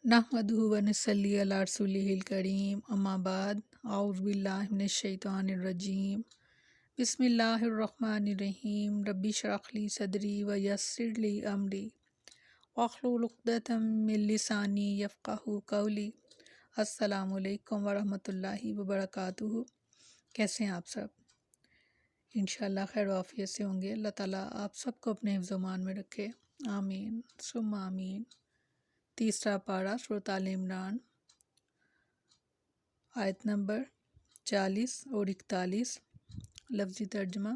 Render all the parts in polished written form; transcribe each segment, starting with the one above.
नहमदुहु व नसल्ली अला रसूलिहिल करीम अम्मा बाद औज़ु बिल्लाहि मिनश शैतानिर रजीम बिस्मिल्लाहिर रहमानिर रहीम रब्बि इश्रह ली सदरी व यस्सिर ली अमरी वहलुल उक़दतम मिन लिसानी यफ़क़हू क़ौली। अस्सलामु अलैकुम व रहमतुल्लाहि व बरकातुहू। कैसे हैं आप सब? इंशाअल्लाह खैर वाफ़ियत से होंगे। अल्लाह ताला आप सबको अपने हिफ्ज़-ओ-मान में रखे, आमीन सुम्मा आमीन। तीसरा पारा सूरत आल इमरान, आयत नंबर 40 और 41। लफ्ज़ी तर्जमा।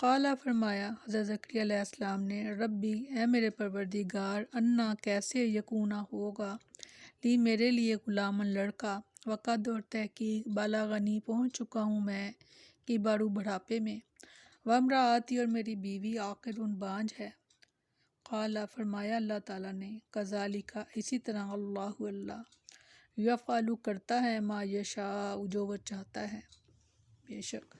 क़ाला फरमाया हज़रत ज़करिया अलैहिस्सलाम ने, रब्बी ए मेरे परवरदिगार, अन्ना कैसे यकूना होगा, ली मेरे लिए ग़ुलामन लड़का, वक़द और तहकीक बालागनी पहुँच चुका हूँ मैं कि बारू बढ़ापे में, वम्राअती और मेरी बीवी आक़िरुन बांझ है। क़ाला फरमाया अल्लाह ताला ने, कज़ालिका इसी तरह अल्लाहु अल्लाह यफ़अलु करता है मा यशाअ जो वह चाहता है, बेशक।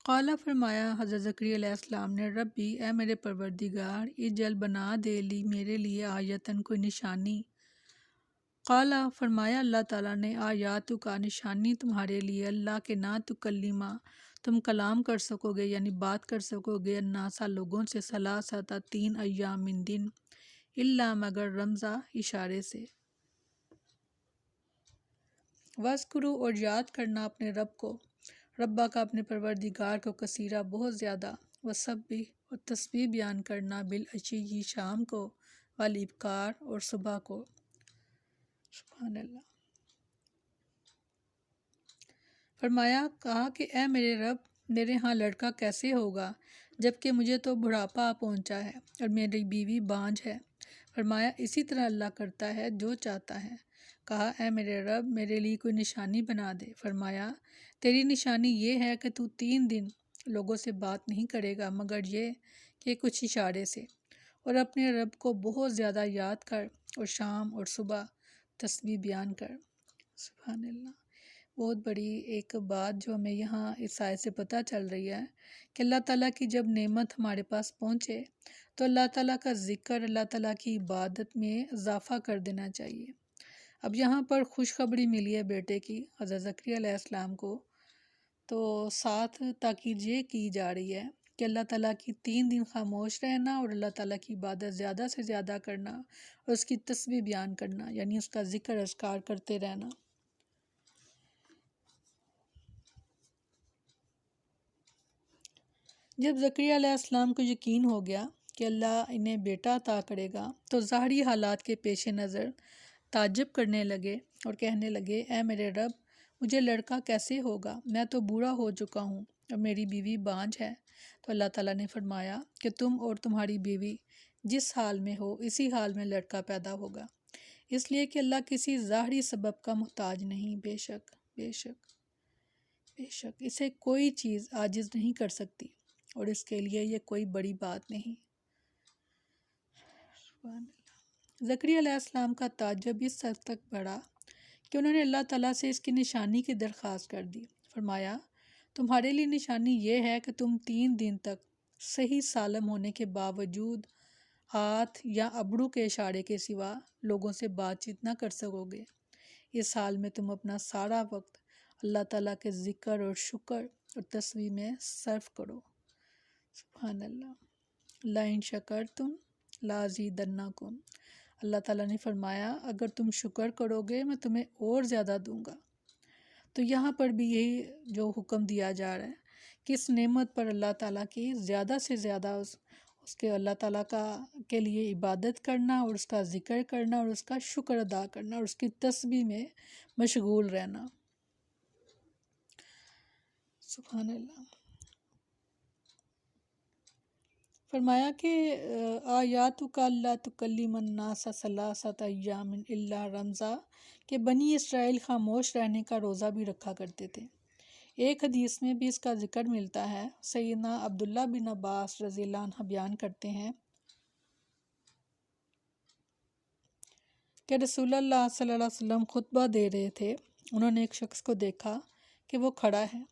क़ाला फरमाया हज़रत ज़करिया अलैहिस्सलाम ने, रब्बी ए मेरे परवरदिगार, इजल बना दे ली मेरे लिए आयतन कोई निशानी। क़ाला फरमाया अल्लाह ताला ने, आयातु का निशानी तुम्हारे लिए अल्लाह के ना तुकल्लिमा तुम कलाम कर सकोगे यानी बात कर सकोगे अन्नासा लोगों से सलासता 3 अय्यामिन दिन इल्ला मगर रमज़ा इशारे से। वज़्कुरू और याद करना अपने रब को, रब्बा का अपने परवरदिगार को कसीरा बहुत ज़्यादा, वसब्बी और तस्बीह बयान करना बिल अशी शाम को, वल इब्कार और सुबह को। सुभान अल्लाह। फरमाया कहा कि ए मेरे रब, मेरे यहाँ लड़का कैसे होगा जबकि मुझे तो बुढ़ापा आ पहुँचा है और मेरी बीवी बांझ है। फरमाया इसी तरह अल्लाह करता है जो चाहता है। कहा ए मेरे रब, मेरे लिए कोई निशानी बना दे। फरमाया तेरी निशानी ये है कि तू 3 दिन लोगों से बात नहीं करेगा मगर ये कि कुछ इशारे से, और अपने रब को बहुत ज़्यादा याद कर और शाम और सुबह तस्बीह बयान कर। सुभान अल्लाह। बहुत बड़ी एक बात जो हमें यहाँ इस आयत से पता चल रही है कि अल्लाह ताला की जब नेमत हमारे पास पहुँचे तो अल्लाह ताला का ज़िक्र, अल्लाह ताला की इबादत में इजाफ़ा कर देना चाहिए। अब यहाँ पर खुशखबरी मिली है बेटे की हज़रत ज़करिया अलैहिस्सलाम को, तो साथ ताकीद ये की जा रही है कि अल्लाह ताला की 3 दिन खामोश रहना और अल्लाह ताला की इबादत ज़्यादा से ज़्यादा करना और उसकी तस्बीह बयान करना यानी उसका ज़िक्र अज़कार करते रहना। जब ज़करिया अलैहिस्सलाम को यकीन हो गया कि अल्लाह इन्हें बेटा अता करेगा तो ज़ाहरी हालात के पेश नज़र ताज्जुब करने लगे और कहने लगे, ए मेरे रब, मुझे लड़का कैसे होगा, मैं तो बूढ़ा हो चुका हूँ और मेरी बीवी बांझ है। तो अल्लाह ताला ने फरमाया कि तुम और तुम्हारी बीवी जिस हाल में हो इसी हाल में लड़का पैदा होगा, इसलिए कि अल्लाह किसी ज़ाहरी सबब का मुहताज नहीं, बेशक बेशक बेशक इसे कोई चीज़ आजिज़ नहीं कर सकती और इसके लिए ये कोई बड़ी बात नहीं। ज़करिया अलैहिस्सलाम का ताज्जुब इस हद तक बढ़ा कि उन्होंने अल्लाह ताला से इसकी निशानी की दरख्वास्त कर दी। फरमाया तुम्हारे लिए निशानी ये है कि तुम 3 दिन तक सही सालम होने के बावजूद हाथ या अबड़ू के इशारे के सिवा लोगों से बातचीत ना कर सकोगे। इस हाल में तुम अपना सारा वक्त अल्लाह ताला के ज़िक्र और शुक्र और तस्बीह में सर्फ करो। सुभान अल्लाह। लाइन शकरतुम लाज़ीदन्नकुम। अल्लाह ताला ने फरमाया अगर तुम शुक्र करोगे मैं तुम्हें और ज़्यादा दूंगा। तो यहाँ पर भी यही जो हुक्म दिया जा रहा है कि इस नेमत पर अल्लाह ताला की ज़्यादा से ज़्यादा उसके अल्लाह ताला का के लिए इबादत करना और उसका ज़िक्र करना और उसका शुक्र अदा करना और उसकी तस्बीह में मशगूल रहना। सुभान अल्लाह। फरमाया कि आयातु का अल्लाह तुकल्लिमन नासा सलासत अय्यामिन इल्ला रमज़ा के बनी इसराइल खामोश रहने का रोज़ा भी रखा करते थे। एक हदीस में भी इसका जिक्र मिलता है। सैयदना अब्दुल्ला बिन अब्बास रज़ियल्लाहु अन्हु बयान करते हैं कि रसूलुल्लाह सल्लल्लाहु अलैहि वसल्लम खुतबा दे रहे थे। उन्होंने एक शख्स को देखा कि वो खड़ा है।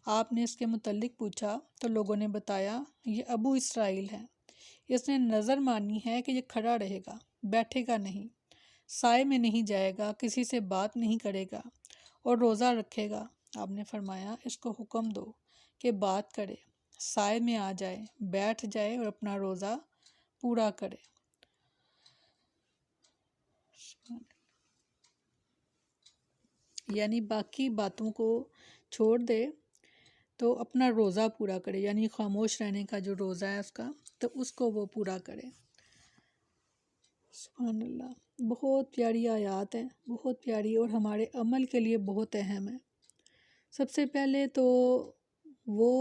आपने इसके मुतल्लिक पूछा तो लोगों ने बताया ये अबू इसराइल है। اس نے نظر مانی ہے کہ یہ کھڑا رہے گا، بیٹھے گا نہیں، سائے میں نہیں جائے گا، کسی سے بات نہیں کرے گا اور روزہ رکھے گا۔ آپ نے فرمایا اس کو حکم دو کہ بات کرے، سائے میں آ جائے، بیٹھ جائے اور اپنا روزہ پورا کرے۔ یعنی باقی باتوں کو چھوڑ دے تو اپنا روزہ پورا کرے، یعنی خاموش رہنے کا جو روزہ ہے اس کا، تو اس کو وہ پورا کرے۔ سبحان اللہ، بہت پیاری آیات ہیں، بہت پیاری، اور ہمارے عمل کے لیے بہت اہم ہے۔ سب سے پہلے تو وہ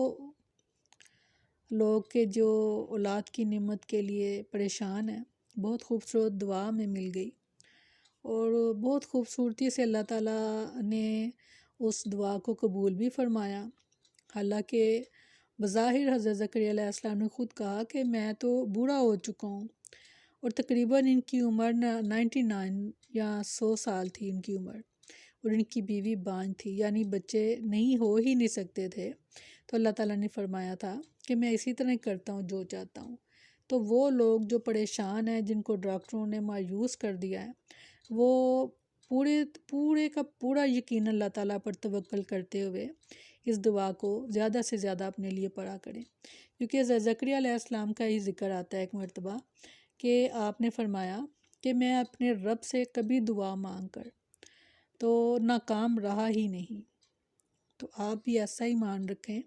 لوگ کہ جو اولاد کی نعمت کے لیے پریشان ہیں، بہت خوبصورت دعا میں مل گئی، اور بہت خوبصورتی سے اللہ تعالیٰ نے اس دعا کو قبول بھی فرمایا۔ حالانکہ بظاہر حضرت زکریا علیہ السلام نے خود کہا کہ میں تو بوڑھا ہو چکا ہوں، اور تقریباً ان کی عمر 99 یا 100 سال تھی ان کی عمر، اور ان کی بیوی بانجھ تھی، یعنی بچے نہیں ہو ہی نہیں سکتے تھے۔ تو اللہ تعالیٰ نے فرمایا تھا کہ میں اسی طرح کرتا ہوں جو چاہتا ہوں۔ تو وہ لوگ جو پریشان ہیں، جن کو ڈاکٹروں نے مایوس کر دیا ہے، وہ پورے کا پورا یقین اللہ تعالیٰ پر توکل کرتے ہوئے اس دعا کو زیادہ سے زیادہ اپنے لیے پڑھا کریں، کیونکہ زکریا علیہ السلام کا ہی ذکر آتا ہے ایک مرتبہ کہ آپ نے فرمایا کہ میں اپنے رب سے کبھی دعا مانگ کر تو ناکام رہا ہی نہیں۔ تو آپ بھی ایسا ہی مان رکھیں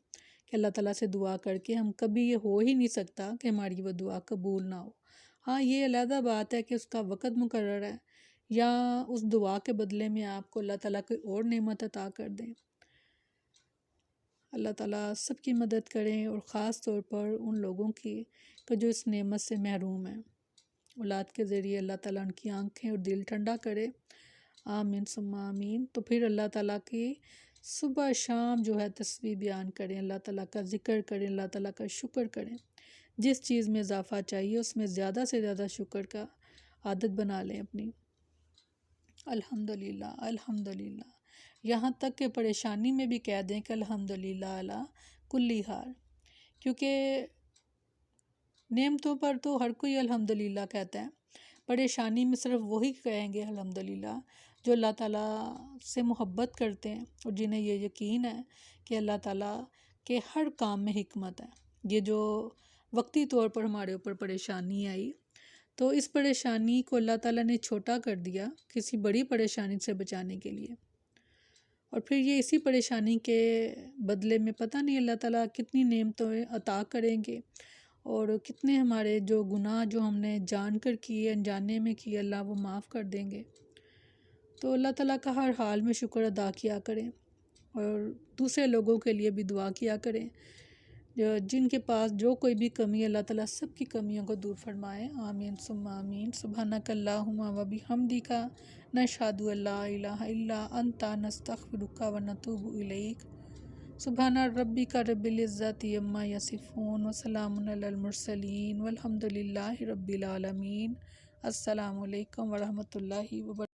کہ اللہ تعالیٰ سے دعا کر کے ہم کبھی یہ ہو ہی نہیں سکتا کہ ہماری وہ دعا قبول نہ ہو۔ ہاں، یہ علیحدہ بات ہے کہ اس کا وقت مقرر ہے، یا اس دعا کے بدلے میں آپ کو اللہ تعالیٰ کوئی اور نعمت عطا کر دیں۔ اللہ تعالیٰ سب کی مدد کریں، اور خاص طور پر ان لوگوں کی کہ جو اس نعمت سے محروم ہیں۔ اولاد کے ذریعے اللہ تعالیٰ ان کی آنکھیں اور دل ٹھنڈا کرے، آمین ثم آمین۔ تو پھر اللہ تعالیٰ کی صبح شام جو ہے تسبیح بیان کریں، اللہ تعالیٰ کا ذکر کریں، اللہ تعالیٰ کا شکر کریں، جس چیز میں اضافہ چاہیے اس میں زیادہ سے زیادہ شکر کا عادت بنا لیں اپنی۔ الحمدللہ الحمدللہ، یہاں تک کہ پریشانی میں بھی کہہ دیں کہ الحمدللہ علی کل حال، کیونکہ نعمتوں پر تو ہر کوئی الحمدللہ کہتا ہے، پریشانی میں صرف وہی کہیں گے الحمدللہ جو اللہ تعالیٰ سے محبت کرتے ہیں، اور جنہیں یہ یقین ہے کہ اللہ تعالیٰ کے ہر کام میں حکمت ہے۔ یہ جو وقتی طور پر ہمارے اوپر پریشانی آئی، تو اس پریشانی کو اللہ تعالیٰ نے چھوٹا کر دیا کسی بڑی پریشانی سے بچانے کے لیے، اور پھر یہ اسی پریشانی کے بدلے میں پتہ نہیں اللہ تعالیٰ کتنی نعمتیں عطا کریں گے، اور کتنے ہمارے جو گناہ جو ہم نے جان کر کیے، انجانے میں کیے، اللہ وہ معاف کر دیں گے۔ تو اللہ تعالیٰ کا ہر حال میں شکر ادا کیا کریں، اور دوسرے لوگوں کے لیے بھی دعا کیا کریں جن کے پاس جو کوئی بھی کمی، اللہ تعالیٰ سب کی کمیوں کو دور فرمائے، آمین ثم آمین۔ سبحانک اللہم و بحمدک، نشہد ان لا الہ الا انت، نستغفرک و نتوب الیک۔ سبحان ربک رب العزت عما یصفون، وسلام علی المرسلین، والحمد للہ رب العالمین۔ السلام علیکم ورحمۃ اللہ وبرکاتہ۔